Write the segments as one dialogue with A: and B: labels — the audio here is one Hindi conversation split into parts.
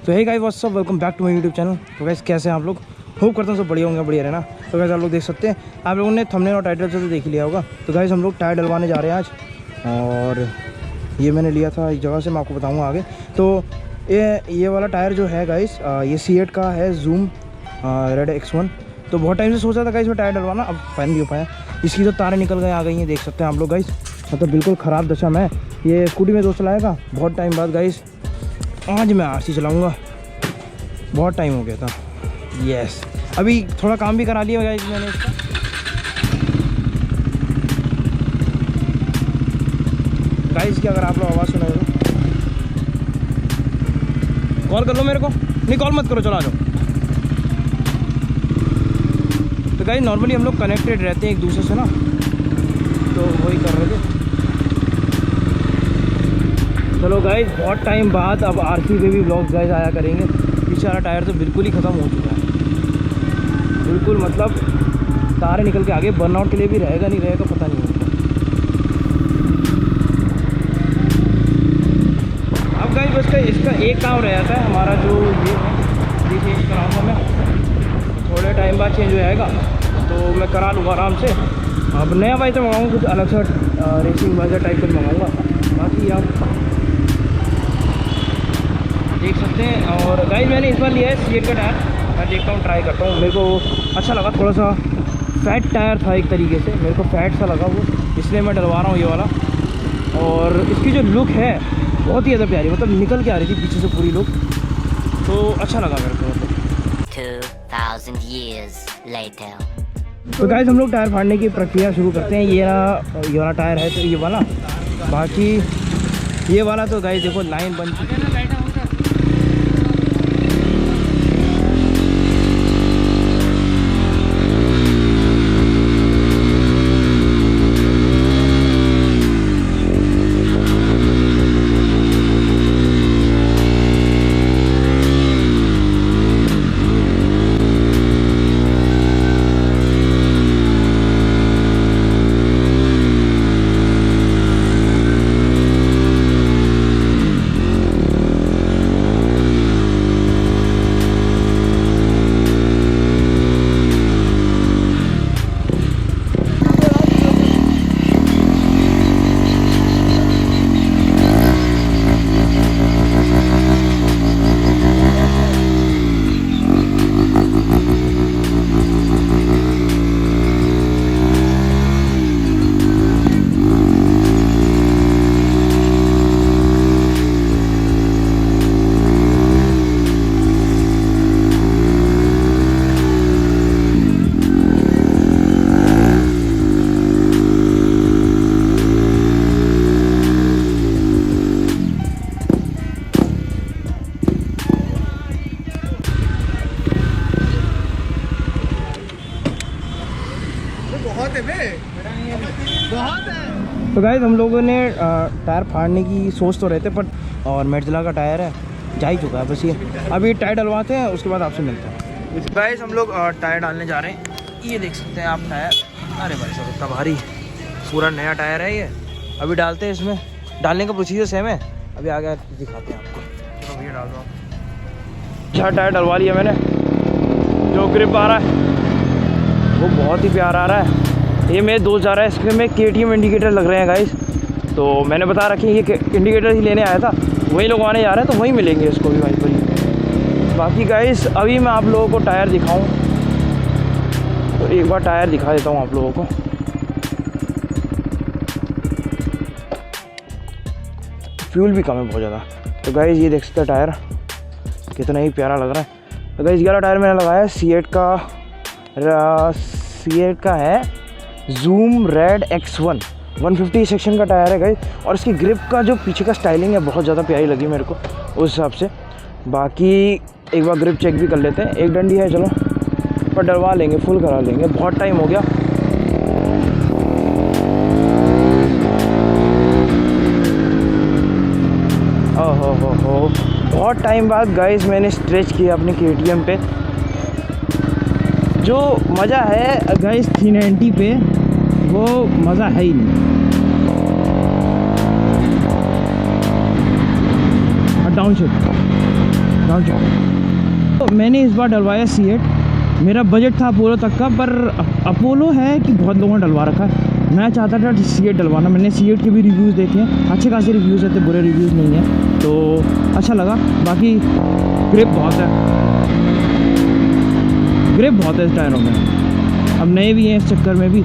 A: तो hey guys what's up, welcome back to my YouTube channel. तो गाइस कैसे हैं आप लोग? होप करता हूँ सब बढ़िया होंगे, बढ़िया रहना। तो गाइस आप लोग देख सकते हैं, आप लोगों ने थंबनेल और टाइटल से तो देख लिया होगा। तो गाइस हम लोग टायर डलवाने जा रहे हैं आज, और ये मैंने लिया था एक जगह से, मैं आपको बताऊँगा आगे। तो ये वाला टायर जो है गाइस, ये C8 का है, जूम रेड X1। तो बहुत टाइम से सोचा था गाइस वो टायर डलवाना, अब फाइनली हो पाया। इसकी तो तारें निकल गए आ गई हैं, देख सकते हैं आप लोग गाइस, मतलब बिल्कुल ख़राब दशा में। ये स्कूटी में दोस्त चलाएगा बहुत टाइम बाद गाइस, आज मैं RC चलाऊँगा, बहुत टाइम हो गया था। यस, अभी थोड़ा काम भी करा लिया गाइस मैंने इसका। गाइस की अगर आप लोग आवाज़ सुना तो कॉल कर लो मेरे को, नहीं कॉल मत करो, चलो आ जाओ। तो गाइस नॉर्मली हम लोग कनेक्टेड रहते हैं एक दूसरे से ना, तो वही कर रहे थे। चलो गाइस बहुत टाइम बाद अब RC पे भी व्लॉग्स गाइस आया करेंगे। पीछे वाला टायर तो बिल्कुल ही ख़त्म हो चुका है, बिल्कुल मतलब तारे निकल के आगे, बर्नआउट के लिए भी रहेगा नहीं रहेगा पता नहीं होगा। अब गाइस बस इसका एक काम रह जाता है हमारा, जो ये है चेंज कराऊँगा मैं, थोड़े टाइम बाद चेंज हो जाएगा तो मैं करा लूँगा आराम से। अब नया वाइजर मंगाऊँगा, कुछ अलग सा रेसिंग वाइजर टाइप का मंगाऊँगा। बाकी आप देख सकते हैं। और गाइस मैंने इस बार लिया है C8 का टायर, मैं देखता हूँ, ट्राई करता हूँ। मेरे को अच्छा लगा, थोड़ा सा फैट टायर था एक तरीके से, मेरे को फैट सा लगा वो, इसलिए मैं डलवा रहा हूँ ये वाला। और इसकी जो लुक है बहुत ही ज़्यादा प्यारी, मतलब निकल के आ रही थी पीछे से पूरी लुक, तो अच्छा लगा मेरे को। मतलब
B: 2000 years later.
A: तो गाइस हम लोग टायर फाड़ने की प्रक्रिया शुरू करते हैं। ये वाला टायर है तो ये वाला, बाकी ये वाला तो गाइस देखो लाइन बन चुकी है। तो गाइस हम लोगों ने टायर फाड़ने की सोच तो रहते, पर और मेडजिला का टायर है, जा ही चुका है बस। ये अभी टायर डलवाते हैं, उसके बाद आपसे मिलते हैं। गाइस हम लोग टायर डालने जा रहे हैं। ये देख सकते हैं आप टायर, अरे भाई साहब इतना भारी, पूरा नया टायर है ये। अभी डालते हैं, इसमें डालने का प्रोसीजर सेम है, अभी आगे दिखाते हैं आपको। तो भैया डाल दो आप। अच्छा टायर डलवा लिया मैंने, जो ग्रिप आ रहा है वो बहुत ही प्यारा आ रहा है। ये मेरे दोस्त जा रहा है, इसके में KTM इंडिकेटर लग रहे हैं गाइस, तो मैंने बता रखी है ये इंडिकेटर ही लेने आया था, वही लगवाने जा रहे हैं, तो वहीं मिलेंगे इसको भी वहीं पर ही। बाकी गाइस अभी मैं आप लोगों को टायर दिखाऊं, तो एक बार टायर दिखा देता हूं आप लोगों को। फ्यूल भी कम है बहुत ज़्यादा। तो गाइस ये देख सकते हैं टायर कितना ही प्यारा लग रहा है। तो गाइस ये वाला टायर मैंने लगाया है C8 का है, जूम रेड X1 150 सेक्शन का टायर है गाइस। और इसकी ग्रिप का जो पीछे का स्टाइलिंग है बहुत ज़्यादा प्यारी लगी मेरे को उस हिसाब से। बाकी एक बार ग्रिप चेक भी कर लेते हैं, एक डंडी है चलो, पर डलवा लेंगे, फुल करा लेंगे, बहुत टाइम हो गया। ओहो बहुत टाइम बाद गाइस मैंने स्ट्रेच किया अपने KTM पे। जो मज़ा है गाइस 390 पे, वो मज़ा है ही नहीं। डाउन शिफ्ट डाउन चलो। तो मैंने इस बार डलवाया C8। मेरा बजट था अपोलो तक का, पर अपोलो है कि बहुत लोगों ने डलवा रखा है। मैं चाहता था C8 डलवाना। मैंने C8 के भी रिव्यूज़ देखे हैं, अच्छे खासे रिव्यूज़ हैं, बुरे रिव्यूज़ नहीं हैं, तो अच्छा लगा। बाकी ग्रिप बहुत है, ग्रिप बहुत है इस टायरों में। अब नए भी हैं इस चक्कर में भी।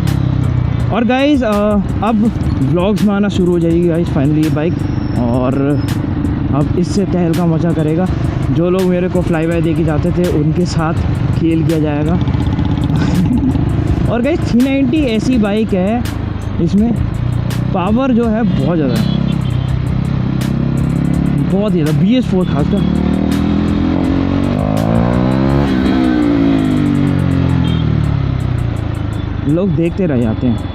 A: और गाइज़ अब व्लॉग्स में आना शुरू हो जाएगी गाइज़ फाइनली ये बाइक, और अब इससे तहलका मचा करेगा। जो लोग मेरे को फ्लाई बाय दे के जाते थे उनके साथ खेल किया जाएगा। और गाइस 390 ऐसी बाइक है, इसमें पावर जो है बहुत ज़्यादा है, बहुत ज़्यादा। BS4 खासकर लोग देखते रह जाते हैं।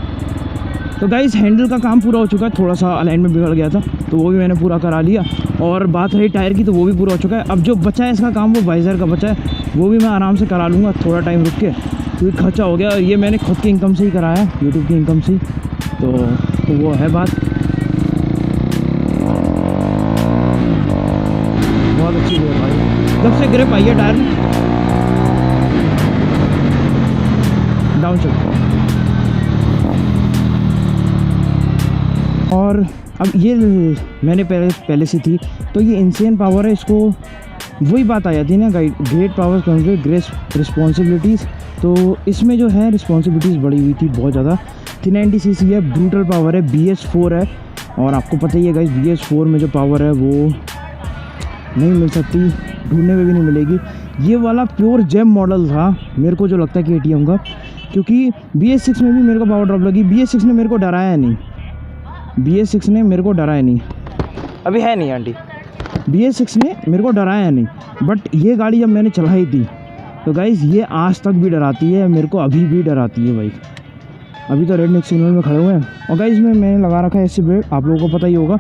A: तो गाइस हैंडल का काम पूरा हो चुका है, थोड़ा सा अलाइनमेंट बिगड़ गया था तो वो भी मैंने पूरा करा लिया। और बात रही टायर की, तो वो भी पूरा हो चुका है। अब जो बचा है इसका काम, वो वाइज़र का बचा है, वो भी मैं आराम से करा लूँगा थोड़ा टाइम रुक के, क्योंकि खर्चा हो गया। ये मैंने खुद की इनकम से ही कराया है, यूट्यूब की इनकम से ही, तो वो है बात। बहुत अच्छी है भाई, जब से ग्रिप आई है टायर में। डाउन चल। और अब ये मैंने पहले से थी, तो ये इंसेन पावर है। इसको वही बात आ जाती है ना, great power comes with great responsibilities. तो इसमें जो है रिस्पॉन्सिबिलिटीज़ बढ़ी हुई थी बहुत ज़्यादा। 390 सीसी है, ब्रूटल पावर है, BS4 है। और आपको पता ही है गाइस, BS4 में जो पावर है वो नहीं मिल सकती, ढूंढने में भी नहीं मिलेगी। ये वाला प्योर जेम मॉडल था मेरे को जो लगता है KTM का, क्योंकि BS6 में भी मेरे को पावर ड्रॉप लगी। BS6 ने मेरे को डराया नहीं, BS6 ने मेरे को डराया नहीं। अभी है नहीं आंटी, BS6 ने मेरे को डराया नहीं। बट ये गाड़ी जब मैंने चलाई थी तो गाइज़ ये आज तक भी डराती है मेरे को, अभी भी डराती है भाई। अभी तो रेड सिग्नल में खड़े हुए हैं। और गाइज़ मैंने लगा रखा है इससे ब्रेक, आप लोगों को पता ही होगा,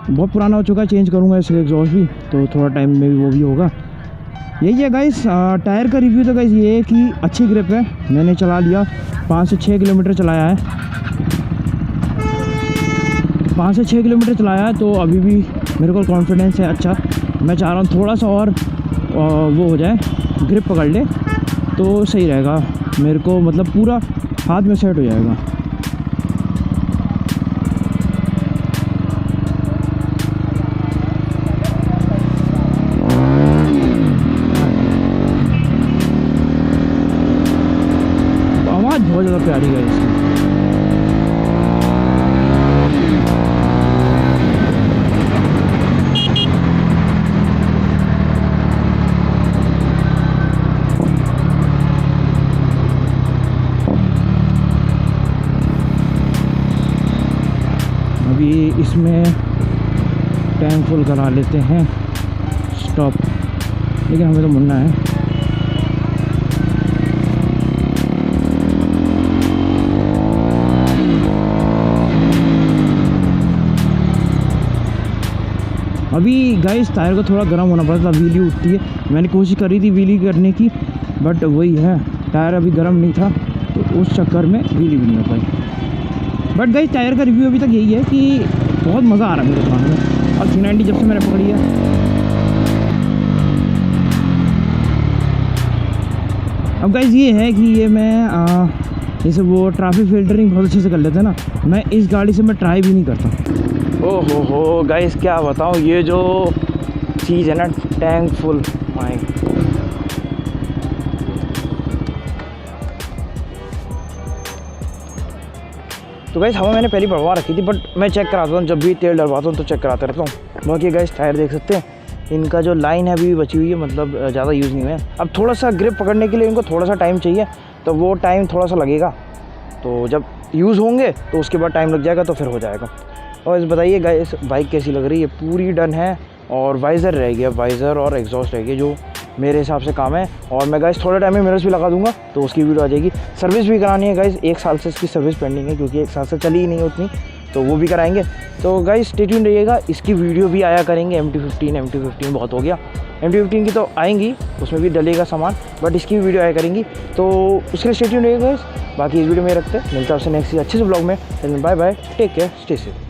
A: बहुत पुराना हो चुका है, चेंज करूँगा इसके एग्जॉस्ट भी, तो थोड़ा टाइम में भी वो भी होगा। यही है गाइज़ टायर का रिव्यू। तो गाइज़ ये है कि अच्छी ग्रिप है, मैंने चला लिया, 5 से 6 किलोमीटर चलाया है, 5 से 6 किलोमीटर चलाया है, तो अभी भी मेरे को कॉन्फिडेंस है अच्छा। मैं चाह रहा हूँ थोड़ा सा और वो हो जाए, ग्रिप पकड़ ले तो सही रहेगा मेरे को, मतलब पूरा हाथ में सेट हो जाएगा। आवाज़ बहुत ज़्यादा प्यारी है इसकी। अभी इसमें टैंक फुल करा लेते हैं, स्टॉप, लेकिन हमें तो मुड़ना है। अभी गाइस टायर को थोड़ा गर्म होना पड़ता, व्हीली उठती है। मैंने कोशिश करी थी व्हीली करने की, बट वही है, टायर अभी गर्म नहीं था तो उस चक्कर में व्हीली भी नहीं हो पाई। बट गाइस टायर का रिव्यू अभी तक यही है कि बहुत मज़ा आ रहा है मेरे दिमाग में। और 390 जब से मैंने पकड़ी है, अब गाइस ये है कि ये मैं जैसे वो ट्रैफिक फिल्टरिंग बहुत अच्छे से कर लेते हैं ना, मैं इस गाड़ी से मैं ट्राई भी नहीं करता। ओहो हो गाइस क्या बताऊँ, ये जो चीज़ है ना टैंक फुल, माय तो गाइस हवा मैंने पहले बढ़वा रखी थी, बट मैं चेक कराता हूँ जब भी तेल डलवाता हूँ तो चेक कराता रहता हूँ। बाकी गाइस टायर देख सकते हैं, इनका जो लाइन है अभी भी बची हुई है, मतलब ज़्यादा यूज़ नहीं हुआ है। अब थोड़ा सा ग्रिप पकड़ने के लिए इनको थोड़ा सा टाइम चाहिए, तो वो टाइम थोड़ा सा लगेगा, तो जब यूज़ होंगे तो उसके बाद टाइम लग जाएगा तो फिर हो जाएगा। और बताइए गाइस बाइक कैसी लग रही है, पूरी डन है। और वाइज़र रह गया, वाइज़र और एग्जॉस्ट रह गया जो मेरे हिसाब से काम है। और मैं गाइस थोड़े टाइम में मिरर्स भी लगा दूंगा तो उसकी वीडियो आ जाएगी। सर्विस भी करानी है गाइस, 1 साल से इसकी सर्विस पेंडिंग है, क्योंकि 1 साल से चली ही नहीं उतनी, तो वो भी कराएंगे। तो गाइस स्टे ट्यून्ड रहिएगा, इसकी वीडियो भी आया करेंगे। MT-15 बहुत हो गया, MT-15 की तो आएंगी, उसमें भी डलेगा सामान, बट इसकी भी वीडियो आया करेंगी, तो उसके लिए स्टे ट्यून्ड रहिएगा गाइस। बाकी इस वीडियो में रखते हैं, मिलता है आपसे नेक्स्ट अच्छे से ब्लॉग में। Bye bye, take care, stay safe.